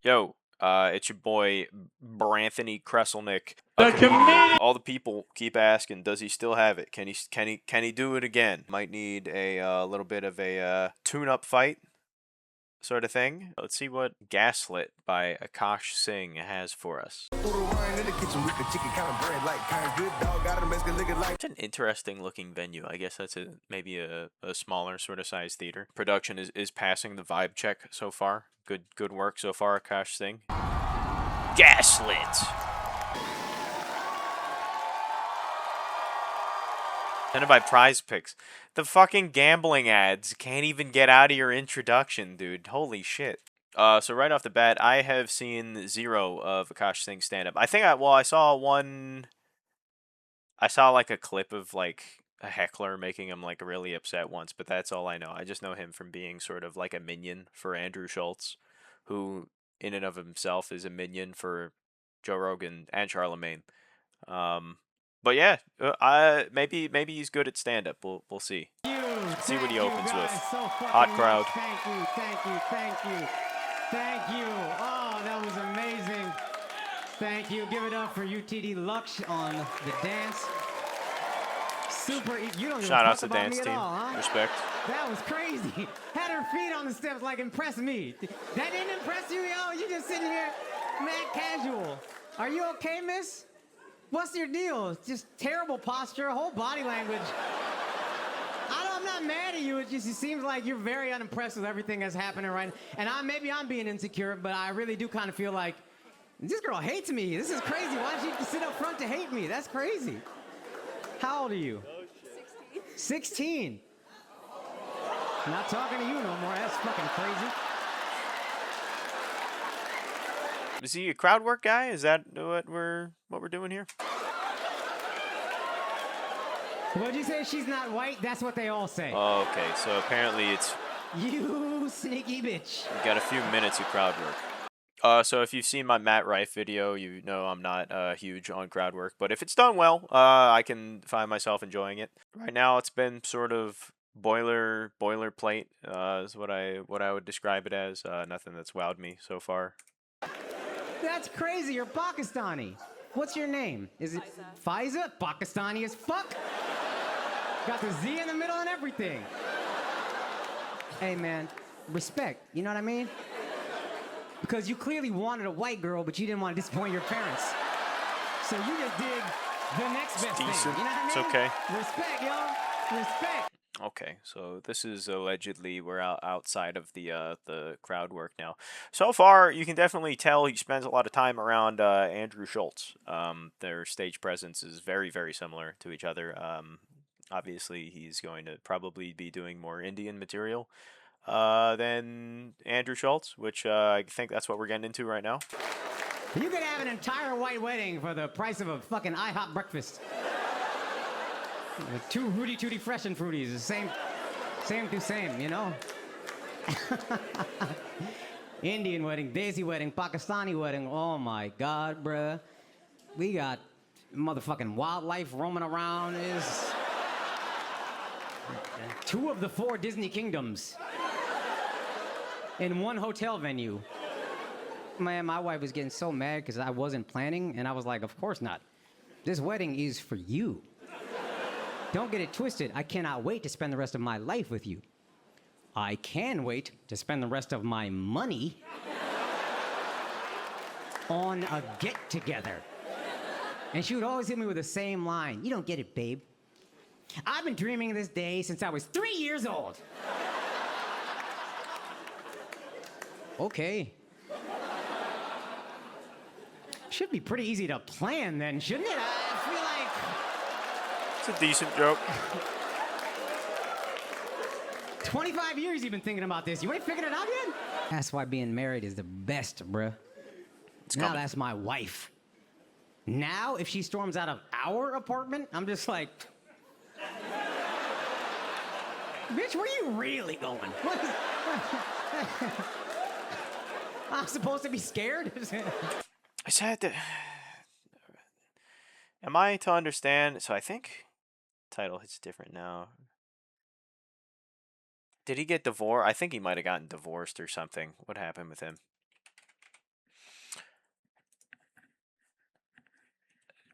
Yo, it's your boy Branthony Kreselnik, a comedian. All the people keep asking, does he still have it? Can he do it again? Might need a little bit of a tune-up fight sort of thing. Let's see what Gaslit by Akaash Singh has for us. It's an interesting looking venue. I guess that's maybe a smaller sort of size theater. Production is passing the vibe check so far. Good work so far, Akaash Singh. Gaslit! Presented by Prize Picks. The fucking gambling ads can't even get out of your introduction, dude. Holy shit. So right off the bat, I have seen zero of Akaash Singh's stand-up. I saw one. I saw like a clip of like a heckler making him like really upset once, but that's all I know. I just know him from being sort of like a minion for Andrew Schultz, who in and of himself is a minion for Joe Rogan and Charlemagne. Um, but yeah, maybe he's good at stand-up. We'll see. Let's see what he opens with. Hot crowd. Thank you. Oh, that was amazing. Thank you. Give it up for UTD Lux on the dance. Super. You don't Shout out to the dance team. All, huh? Respect. That was crazy. Had her feet on the steps like impress me. That didn't impress you, yo? You just sitting here mad casual. Are you okay, miss? What's your deal? Just terrible posture, whole body language. I'm not mad at you. It seems like you're very unimpressed with everything that's happening right now. And maybe I'm being insecure, but I really do kind of feel like this girl hates me. This is crazy. Why did she sit up front to hate me? That's crazy. How old are you? 16. 16. Not talking to you no more. That's fucking crazy. Is he a crowd work guy? Is that what we're doing here? What'd you say? She's not white? That's what they all say. Oh, okay. So apparently it's... You sneaky bitch. We got a few minutes of crowd work. So if you've seen my Matt Rife video, you know I'm not huge on crowd work. But if it's done well, I can find myself enjoying it. Right now it's been sort of boilerplate is what I would describe it as. Nothing that's wowed me so far. That's crazy. You're Pakistani. What's your name? Is it Faiza? Pakistani as fuck. Got the Z in the middle and everything. Hey, man, respect. You know what I mean? Because you clearly wanted a white girl, but you didn't want to disappoint your parents. So you just did the next best decent. thing. You know what I mean? It's okay. Respect, y'all. Respect. Okay, so this is allegedly we're outside of the crowd work now. So far, you can definitely tell he spends a lot of time around Andrew Schultz. Their stage presence is very similar to each other. Obviously, he's going to probably be doing more Indian material than Andrew Schultz, which I think that's what we're getting into right now. You could have an entire white wedding for the price of a fucking IHOP breakfast. With 2 Rudy Tooty Fresh and Fruities, the same, you know? Indian wedding, Desi wedding, Pakistani wedding. Oh my God, bruh. We got motherfucking wildlife roaming around. Is 2 of the 4 Disney kingdoms in one hotel venue. Man, my wife was getting so mad because I wasn't planning, and I was like, of course not. This wedding is for you. Don't get it twisted. I cannot wait to spend the rest of my life with you. I can wait to spend the rest of my money on a get-together. And she would always hit me with the same line. You don't get it, babe. I've been dreaming of this day since I was 3 years old. Okay. Should be pretty easy to plan then, shouldn't it? I feel like... It's a decent joke. 25 years you've been thinking about this. You ain't figured it out yet? That's why being married is the best, bruh. Now that's my wife. Now, if she storms out of our apartment, I'm just like... Bitch, where you really going? I'm supposed to be scared? I said that... Am I to understand? So I think title hits different now. Did he get divorced? I think he might have gotten divorced or something. What happened with him?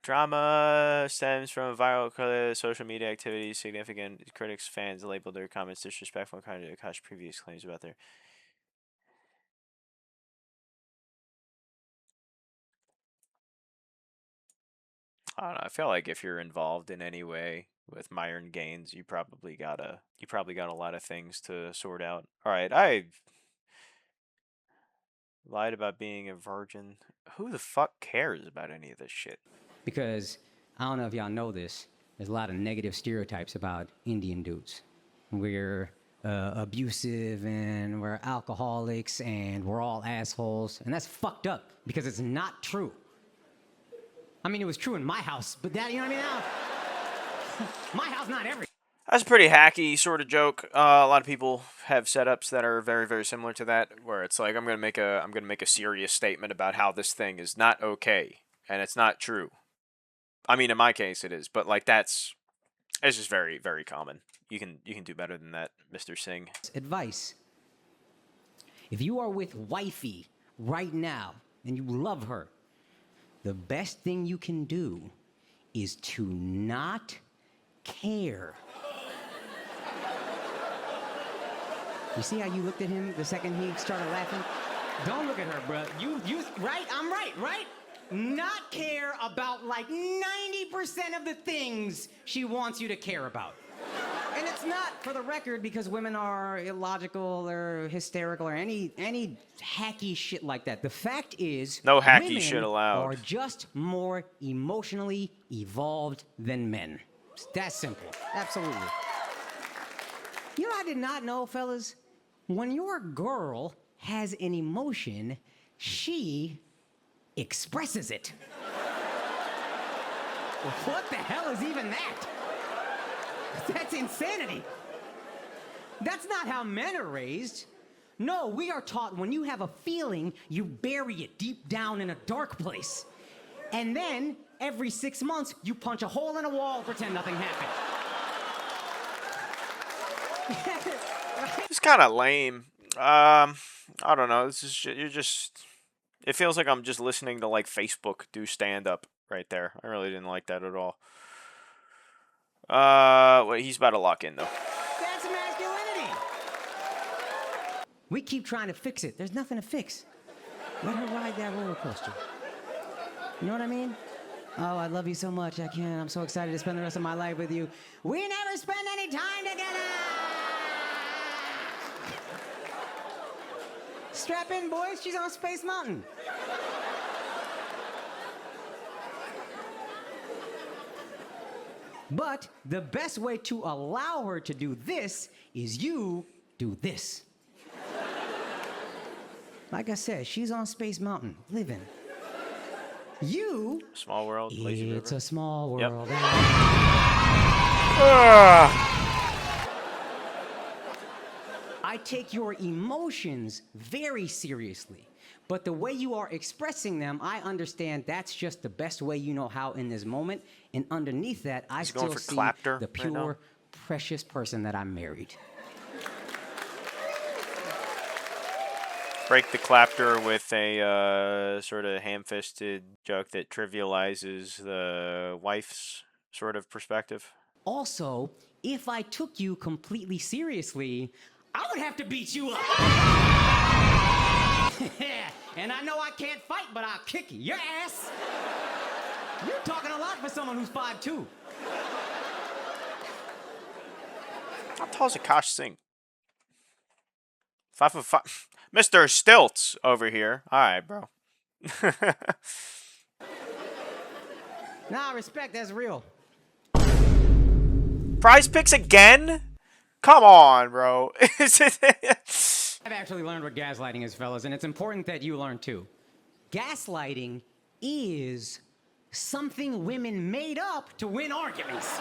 Drama stems from viral social media activities. Significant critics, fans labeled their comments disrespectful, according to Akaash previous claims about their. I don't know. I feel like if you're involved in any way with Myron Gaines, you probably got a lot of things to sort out. All right, I lied about being a virgin. Who the fuck cares about any of this shit? Because I don't know if y'all know this, there's a lot of negative stereotypes about Indian dudes. We're abusive and we're alcoholics and we're all assholes. And that's fucked up because it's not true. I mean, it was true in my house, but that, you know what I mean? My house, not every. That's a pretty hacky sort of joke. A lot of people have setups that are very, very similar to that, where it's like I'm gonna make a serious statement about how this thing is not okay, and it's not true. I mean, in my case, it is, but like it's just very, very common. You can do better than that, Mr. Singh. Advice. If you are with wifey right now and you love her, the best thing you can do is to not care. You see how you looked at him the second he started laughing? Don't look at her, bro. You, right? I'm right? Not care about like 90% of the things she wants you to care about. And it's not, for the record, because women are illogical or hysterical or any hacky shit like that. The fact is, no hacky women shit allowed. Are just more emotionally evolved than men. It's that simple. Absolutely. You know, I did not know, fellas, when your girl has an emotion, she expresses it. What the hell is even that? That's insanity. That's not how men are raised. No, we are taught when you have a feeling, you bury it deep down in a dark place. And then, every 6 months, you punch a hole in a wall, pretend nothing happened. It's kind of lame. I don't know. This is it feels like I'm just listening to like Facebook do stand up right there. I really didn't like that at all. Well, he's about to lock in though. That's masculinity. We keep trying to fix it. There's nothing to fix. Let her ride that roller coaster. You know what I mean? Oh, I love you so much. I can't. I'm so excited to spend the rest of my life with you. We never spend any time together. Strap in, boys. She's on Space Mountain. But the best way to allow her to do this is you do this. Like I said, she's on Space Mountain, living. You... Small world, lazy river. It's a small world. Yep. I take your emotions very seriously. But the way you are expressing them, I understand that's just the best way you know how in this moment. And underneath that, I still see the pure, precious person that I married. Break the clapter with a sort of ham-fisted joke that trivializes the wife's sort of perspective. Also, if I took you completely seriously, I would have to beat you up. And I know I can't fight, but I'll kick your ass. You're talking a lot for someone who's 5'2". How tall is Akaash Singh? 5'5". Mr. Stilts over here. All right, bro. Nah, respect, that's real. Prize picks again? Come on, bro. I've actually learned what gaslighting is, fellas, and it's important that you learn too. Gaslighting is something women made up to win arguments.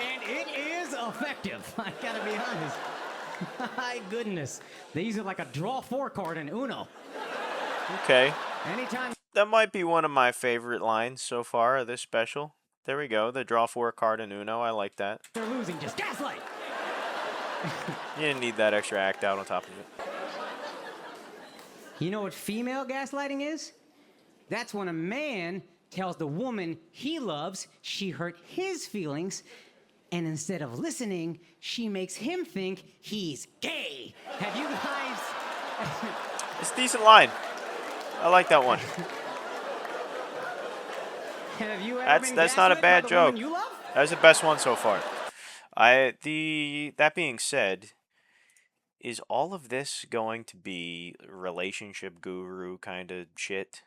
And it is effective, I gotta be honest. My goodness. They use it like a draw 4 card in Uno. Okay. Anytime. That might be one of my favorite lines so far of this special. There we go. The draw 4 card in Uno. I like that. They're losing, just gaslight. You didn't need that extra act out on top of it. You know what female gaslighting is? That's when a man tells the woman he loves she hurt his feelings, and instead of listening, she makes him think he's gay. Have you guys... It's a decent line. I like that one. Have you ever been That's not a gaslit by bad the joke. woman you love? That's the best one so far. That being said, is all of this going to be relationship guru kind of shit?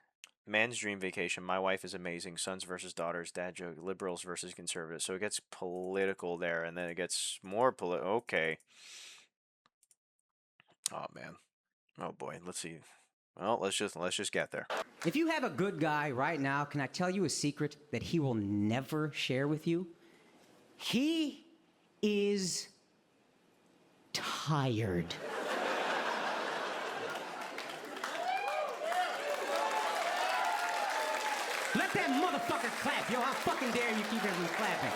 Man's dream vacation. My wife is amazing. Sons versus daughters. Dad joke. Liberals versus conservatives. So it gets political there, and then it gets more political. Okay. Oh man. Oh boy. Let's see. Well, let's just get there. If you have a good guy right now, can I tell you a secret that he will never share with you? He is tired. Let that motherfucker clap, yo. How fucking dare you keep everyone clapping?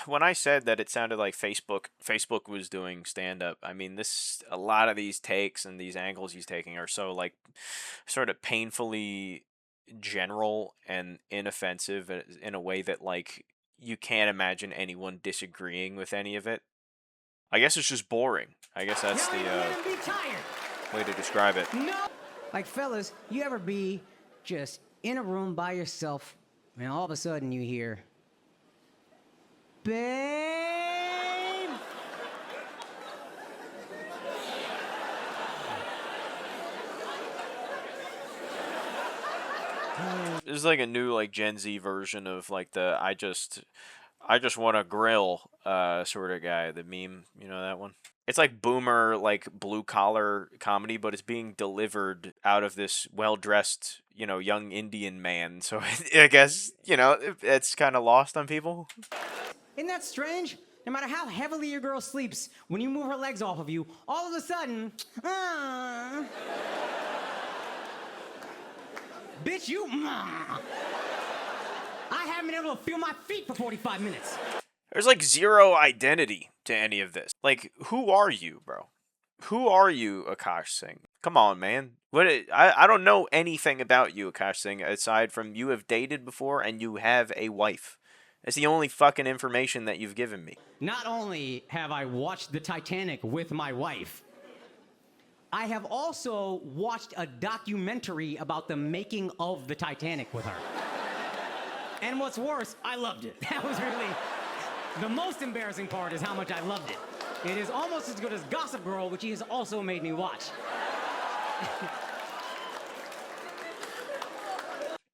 When I said that it sounded like Facebook was doing stand up, I mean a lot of these takes and these angles he's taking are so like sort of painfully general and inoffensive in a way that like you can't imagine anyone disagreeing with any of it. I guess it's just boring. I guess that's the way to describe it. No. Like fellas, you ever be just in a room by yourself and all of a sudden you hear, babe? This is like a new like Gen Z version of like the I just want to grill sort of guy. The meme, you know that one? It's like boomer, like blue collar comedy, but it's being delivered out of this well dressed, young Indian man. So I guess, it's kind of lost on people. Isn't that strange? No matter how heavily your girl sleeps, when you move her legs off of you, all of a sudden, bitch, you, I haven't been able to feel my feet for 45 minutes. There's like zero identity to any of this. Like, who are you, bro? Who are you, Akaash Singh? Come on, man. I don't know anything about you, Akaash Singh, aside from you have dated before and you have a wife. That's the only fucking information that you've given me. Not only have I watched the Titanic with my wife, I have also watched a documentary about the making of the Titanic with her. And what's worse, I loved it. That was really... The most embarrassing part is how much I loved it. It is almost as good as Gossip Girl, which he has also made me watch.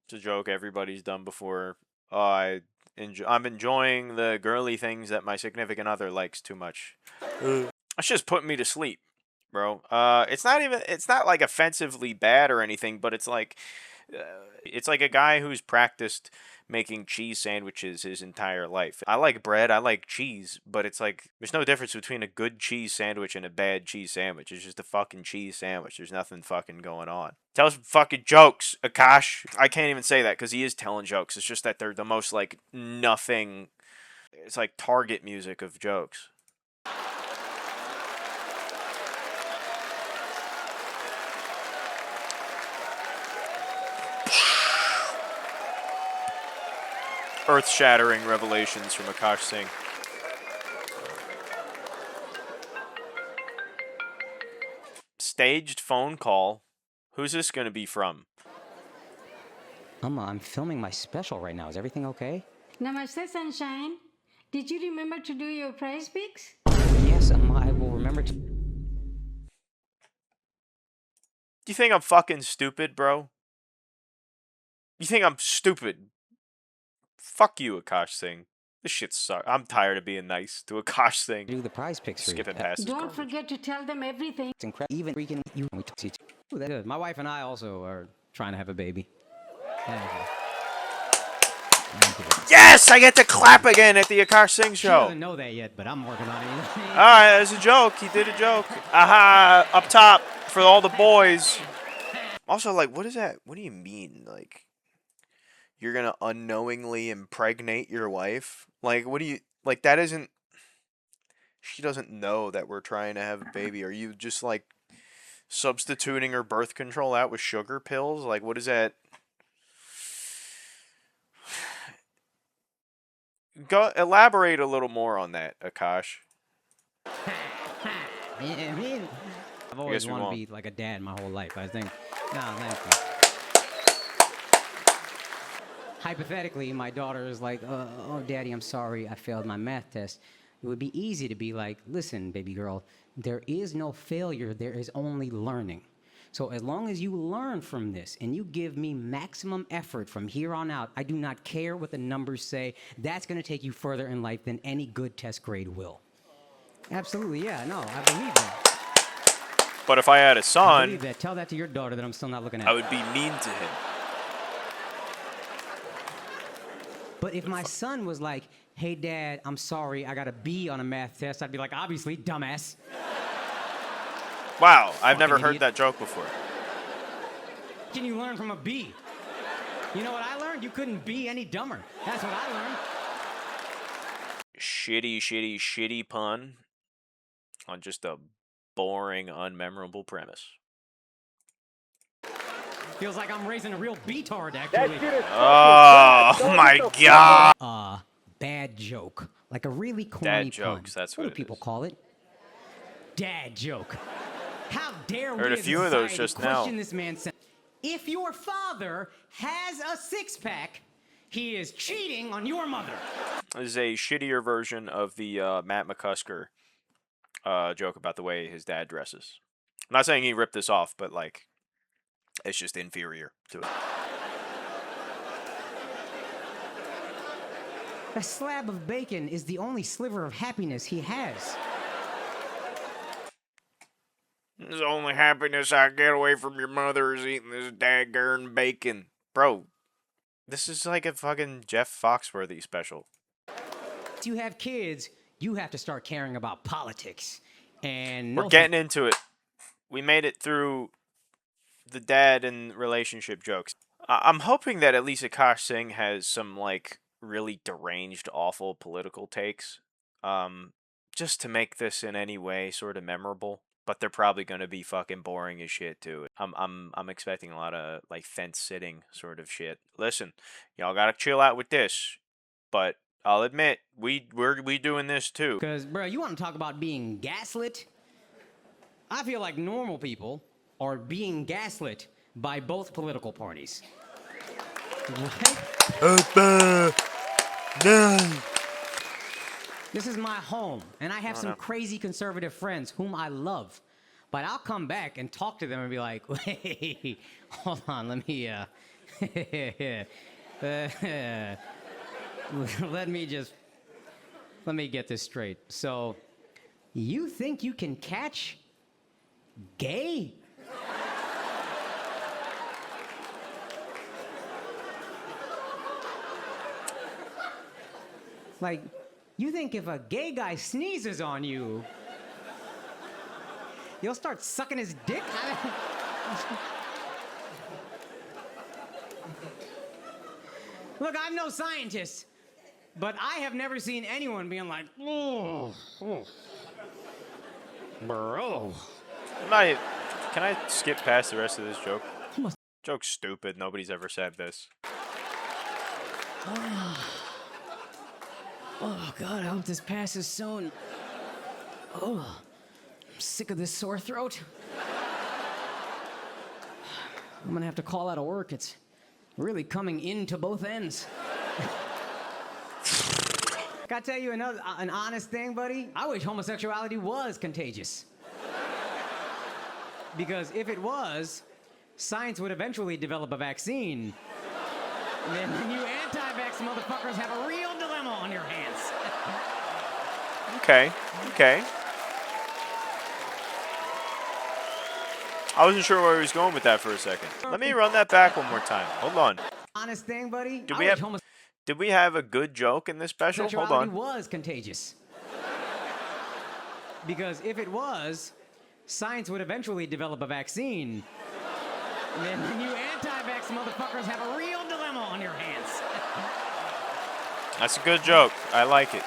It's a joke everybody's done before. I'm enjoying the girly things that my significant other likes too much. That's just putting me to sleep, bro. It's not like offensively bad or anything, but it's like a guy who's practiced making cheese sandwiches his entire life. I like bread, I like cheese, but it's like there's no difference between a good cheese sandwich and a bad cheese sandwich. It's just a fucking cheese sandwich. There's nothing fucking going on. Tell us fucking jokes, Akaash. I can't even say that because he is telling jokes. It's just that they're the most like nothing. It's like Target music of jokes. Earth-shattering revelations from Akaash Singh. Staged phone call. Who's this going to be from? I'm filming my special right now. Is everything okay? Namaste, Sunshine. Did you remember to do your prize picks? Yes, I will remember to... Do you think I'm fucking stupid, bro? You think I'm stupid? Fuck you, Akaash Singh. This shit sucks. I'm tired of being nice to Akaash Singh. Do the prize picks for you. Skipping past this Don't garbage. forget to tell them everything. It's incredible. Even freaking you. Ooh, that is. My wife and I also are trying to have a baby. Thank you. Yes, I get to clap again at the Akaash Singh She show. doesn't know that yet, but I'm working on it. All right, that's a joke. He did a joke. Aha, up top for all the boys. Also, like, what is that? What do you mean, like, you're gonna unknowingly impregnate your wife? Like, what do you like? That isn't. She doesn't know that we're trying to have a baby. Are you just like Substituting her birth control out with sugar pills? Like, what is that? Go elaborate a little more on that, Akaash. I mean, I've always wanted to be like a dad my whole life. I think. No, thank you. Hypothetically, my daughter is like, "Oh, Daddy, I'm sorry, I failed my math test." It would be easy to be like, "Listen, baby girl, there is no failure. There is only learning. So as long as you learn from this and you give me maximum effort from here on out, I do not care what the numbers say. That's going to take you further in life than any good test grade will." Absolutely, yeah, no, I believe that. But if I had a I son, believe that. Tell that to your daughter that I'm still not looking at. I would be mean to him. But if my son was like, "Hey, Dad, I'm sorry, I got a B on a math test," I'd be like, "Obviously, dumbass." Wow, I've never Fucking heard idiot. that joke before. Can you learn from a B? You know what I learned? You couldn't be any dumber. That's what I learned. Shitty pun on just a boring, unmemorable premise. Feels like I'm raising a real B-tard, actually. Oh my god! Bad joke. Like a really corny Dad jokes, pun. that's What what do it people is. call it? Dad joke. How dare Heard we a as few of those society just question now. this man's sense? If your father has a six-pack, he is cheating on your mother. This is a shittier version of the Matt McCusker joke about the way his dad dresses. I'm not saying he ripped this off, but like, it's just inferior to it. A slab of bacon is the only sliver of happiness he has. The only happiness I get away from your mother is eating this daggone bacon. Bro, this is like a fucking Jeff Foxworthy special. If you have kids, you have to start caring about politics. And We're getting into it. We made it through the dad and relationship jokes. I'm hoping that at least Akaash Singh has some, like, really deranged, awful political takes. Just to make this in any way sort of memorable. But they're probably gonna be fucking boring as shit too. I'm expecting a lot of like fence sitting sort of shit. Listen, y'all gotta chill out with this. But I'll admit, we doing this too. Because, bro, you want to talk about being gaslit? I feel like normal people are being gaslit by both political parties. Right? This is my home, and I have some crazy conservative friends whom I love. But I'll come back and talk to them and be like, "Wait, hold on, let me let me get this straight. So, you think you can catch gay?" Like, you think if a gay guy sneezes on you, you'll start sucking his dick? Look, I'm no scientist, but I have never seen anyone being like, "Oh, bro." Can I skip past the rest of this joke? Joke's stupid. Nobody's ever said this. Oh, God, I hope this passes soon. Oh, I'm sick of this sore throat. I'm gonna have to call out of work. It's really coming into both ends. Gotta tell you an honest thing, buddy. I wish homosexuality was contagious. Because if it was, science would eventually develop a vaccine. And then you anti-vax motherfuckers have a real dilemma on your hands. Okay. I wasn't sure where he was going with that for a second. Let me run that back one more time. Hold on. Honest thing, buddy. Did we have a good joke in this special? Hold Homosexuality on. was contagious. Because if it was, science would eventually develop a vaccine. And then you anti-vax motherfuckers have a real dilemma on your hands. That's a good joke. I like it.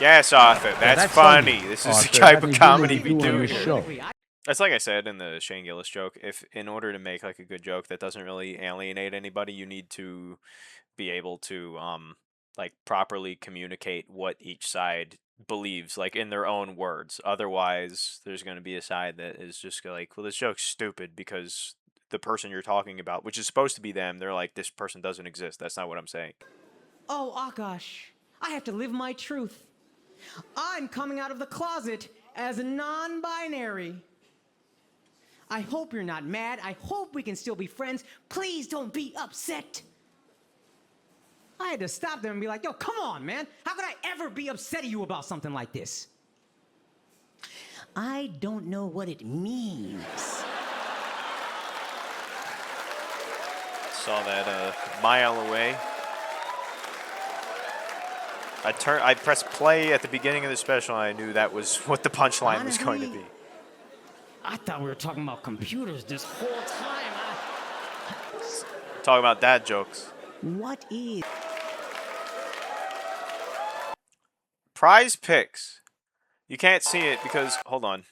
Yes, Arthur. That's funny. This is the type of comedy we do here. It's like I said in the Shane Gillis joke. If in order to make like a good joke that doesn't really alienate anybody, you need to be able to like properly communicate what each side believes, like in their own words. Otherwise, there's going to be a side that is just like, well, this joke's stupid because the person you're talking about, which is supposed to be them, they're like, this person doesn't exist. That's not what I'm saying. Oh, Akaash, I have to live my truth. I'm coming out of the closet as non-binary. I hope you're not mad. I hope we can still be friends. Please don't be upset. I had to stop them and be like, yo, come on, man. How could I ever be upset at you about something like this? I don't know what it means. Saw that a mile away. I pressed play at the beginning of the special, and I knew that was what the punchline was going to be. I thought we were talking about computers this whole time. Talking about dad jokes. What is... Prize picks. You can't see it because, hold on.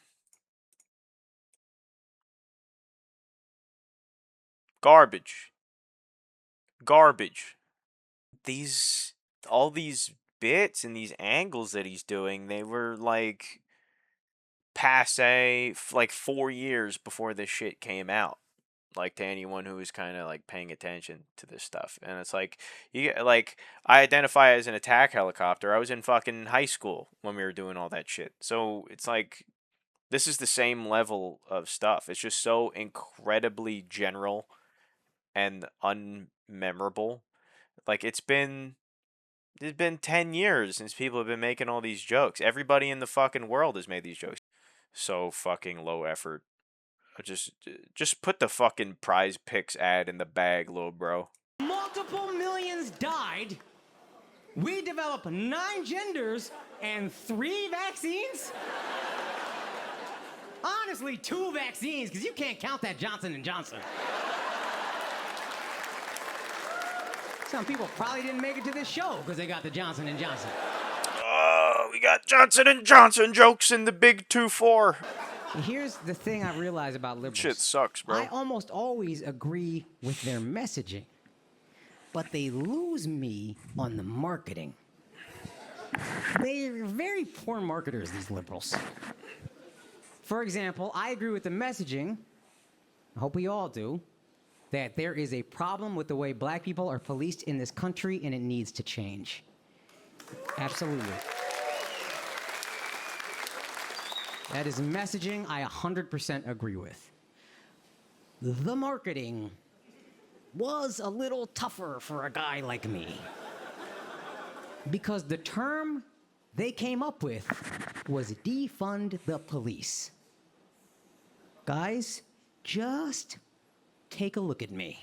Garbage. Garbage. All these bits and these angles that he's doing, they were like passe like 4 years before this shit came out. Like to anyone who was kind of like paying attention to this stuff. And it's like I identify as an attack helicopter. I was in fucking high school when we were doing all that shit. So it's like this is the same level of stuff. It's just so incredibly general and unmemorable. Like it's been 10 years since people have been making all these jokes. Everybody in the fucking world has made these jokes. So fucking low effort. Just put the fucking prize picks ad in the bag, little bro. Multiple millions died. We developed 9 genders and 3 vaccines? Honestly, 2 vaccines, because you can't count that Johnson & Johnson. Some people probably didn't make it to this show because they got the Johnson & Johnson. Oh, we got Johnson & Johnson jokes in the big 2-4. Here's the thing I realize about liberals. Shit sucks, bro. I almost always agree with their messaging, but they lose me on the marketing. They're very poor marketers, these liberals. For example, I agree with the messaging, I hope we all do, that there is a problem with the way black people are policed in this country and it needs to change. Absolutely. That is messaging I 100% agree with. The marketing was a little tougher for a guy like me. Because the term they came up with was defund the police. Guys, just take a look at me.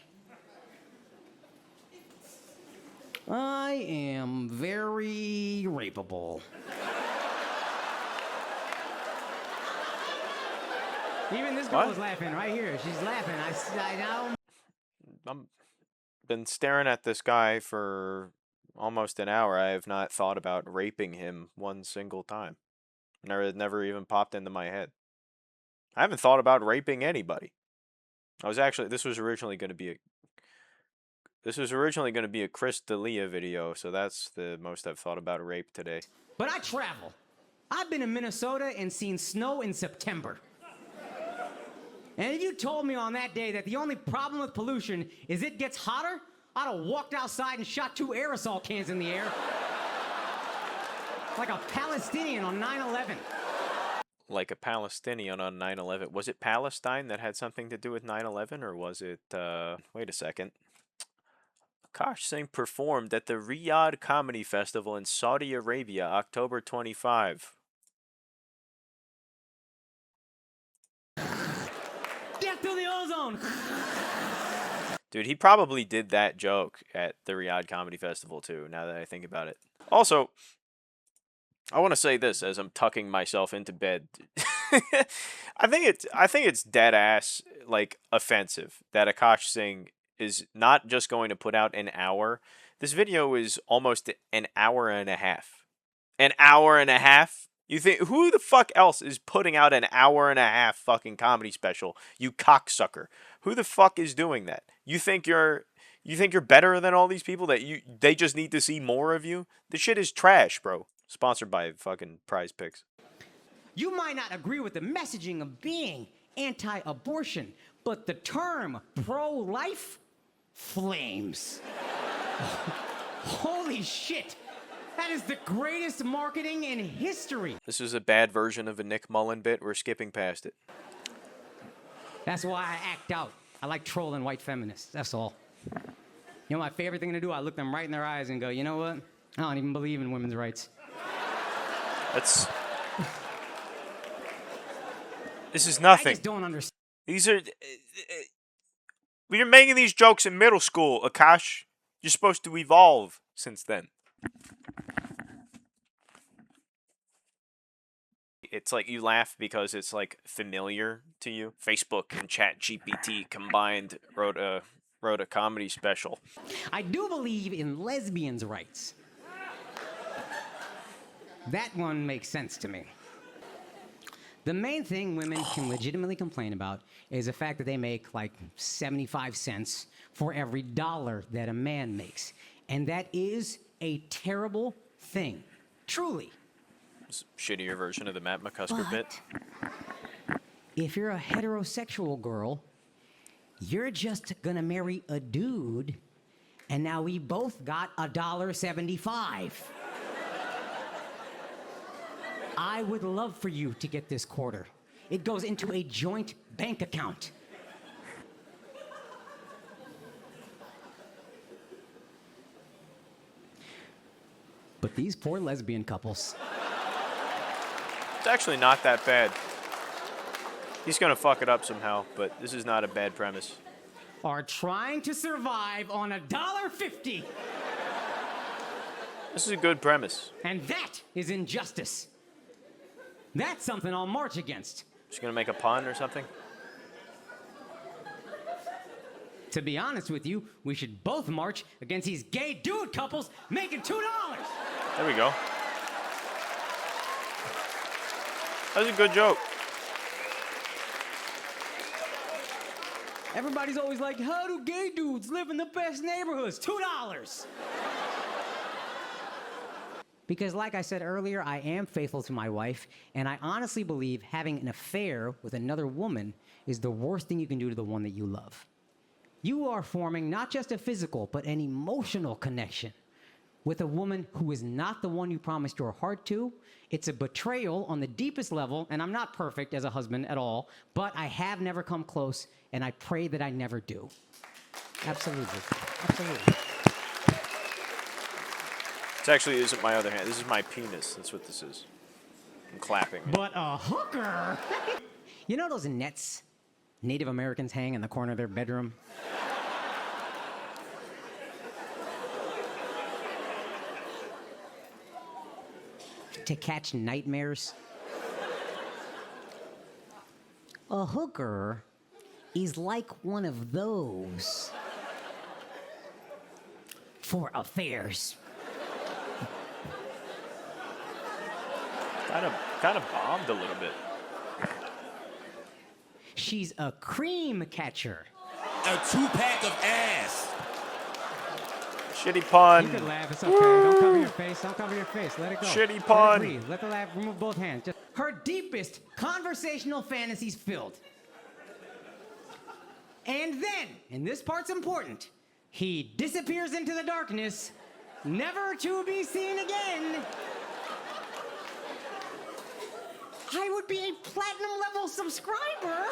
I am very rapeable. Even this girl What? was laughing right here. She's laughing. I'm been staring at this guy for almost an hour. I have not thought about raping him one single time. Never even popped into my head. I haven't thought about raping anybody. This was originally going to be a Chris D'Elia video, so that's the most I've thought about rape today. But I travel. I've been in Minnesota and seen snow in September. And if you told me on that day that the only problem with pollution is it gets hotter, I'd have walked outside and shot 2 aerosol cans in the air. Like a Palestinian on 9/11. Like a Palestinian on 9/11. Was it Palestine that had something to do with 9/11, or was it, wait a second. Akaash Singh performed at the Riyadh Comedy Festival in Saudi Arabia, October 25. Death to the ozone! Dude, he probably did that joke at the Riyadh Comedy Festival too, now that I think about it. Also, I want to say this as I'm tucking myself into bed. I think it's dead ass like offensive that Akaash Singh is not just going to put out an hour. This video is almost an hour and a half. An hour and a half You think who the fuck else is putting out an hour and a half fucking comedy special? You cocksucker. Who the fuck is doing that? You think you're better than all these people that they just need to see more of you? This shit is trash, bro. Sponsored by fucking Prize Picks. You might not agree with the messaging of being anti-abortion, but the term pro-life flames. Holy shit! That is the greatest marketing in history. This is a bad version of a Nick Mullen bit. We're skipping past it. That's why I act out. I like trolling white feminists, that's all. You know my favorite thing to do? I look them right in their eyes and go, you know what? I don't even believe in women's rights. This is I nothing. just don't understand. These are. We were making these jokes in middle school, Akaash. You're supposed to evolve since then. It's like you laugh because it's like familiar to you. Facebook and ChatGPT combined wrote a comedy special. I do believe in lesbians' rights. That one makes sense to me. The main thing women can legitimately complain about is the fact that they make like 75 cents for every dollar that a man makes. And that is a terrible thing. Truly. It's a shittier version of the Matt McCusker bit. If you're a heterosexual girl, you're just gonna marry a dude, and now we both got $1.75. I would love for you to get this quarter. It goes into a joint bank account. But these poor lesbian couples. It's actually not that bad. He's gonna fuck it up somehow, but this is not a bad premise. Are trying to survive on $1.50. This is a good premise. And that is injustice. That's something I'll march against. Just gonna make a pun or something? To be honest with you, we should both march against these gay dude couples making $2. There we go. That was a good joke. Everybody's always like, how do gay dudes live in the best neighborhoods? $2. Because like I said earlier, I am faithful to my wife, and I honestly believe having an affair with another woman is the worst thing you can do to the one that you love. You are forming not just a physical, but an emotional connection with a woman who is not the one you promised your heart to. It's a betrayal on the deepest level, and I'm not perfect as a husband at all, but I have never come close, and I pray that I never do. Absolutely. Absolutely. This actually isn't my other hand. This is my penis. That's what this is. I'm clapping. But a hooker! You know those nets Native Americans hang in the corner of their bedroom? To catch nightmares? A hooker is like one of those for affairs. Kind of bombed a little bit. She's a cream catcher. A 2-pack of ass. Shitty pun. You can laugh, it's okay. Don't cover your face. Don't cover your face. Let it go. Shitty pun. Let it breathe. Let the laugh. Remove both hands. Just her deepest conversational fantasies filled. And then, and this part's important, he disappears into the darkness, never to be seen again. I would be a platinum level subscriber.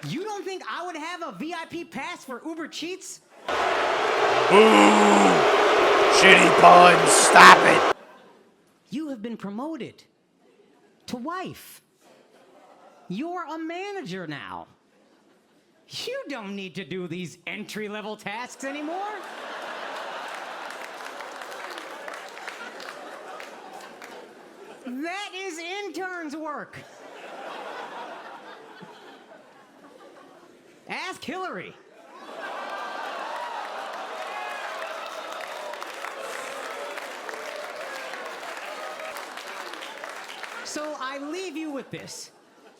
You don't think I would have a VIP pass for Uber Cheats? Shitty pun. Stop it. You have been promoted to wife. You're a manager now. You don't need to do these entry-level tasks anymore. That is intern's work. Ask Hillary. So I leave you with this.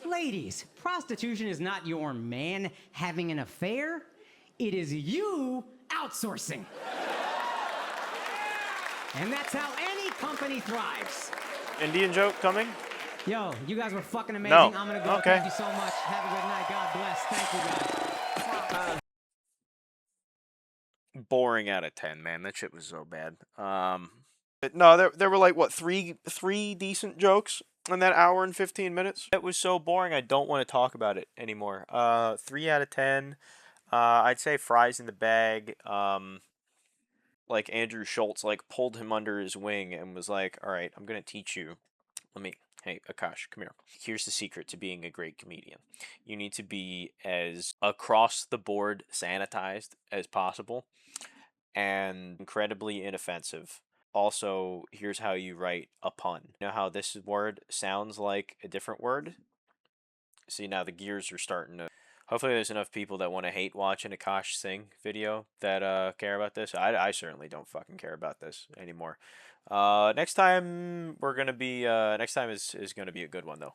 Ladies, prostitution is not your man having an affair. It is you outsourcing. And that's how any company thrives. Indian joke coming? Yo, you guys were fucking amazing. No. I'm gonna go. Okay. Thank you so much. Have a good night. God bless. Thank you, guys. Boring out of 10, man. That shit was so bad. But no, there were like what three decent jokes in that hour and 15 minutes. It was so boring. I don't want to talk about it anymore. 3 out of 10. I'd say fries in the bag. Like Andrew Schultz like pulled him under his wing and was like, "All right, I'm gonna teach you. Hey, Akaash, come here. Here's the secret to being a great comedian. You need to be as across the board sanitized as possible and incredibly inoffensive. Also, here's how you write a pun. You know how this word sounds like a different word? See, now the gears are starting to. Hopefully, there's enough people that want to hate watch an Akaash Singh video that care about this. I certainly don't fucking care about this anymore. Next time we're gonna be next time is gonna be a good one though.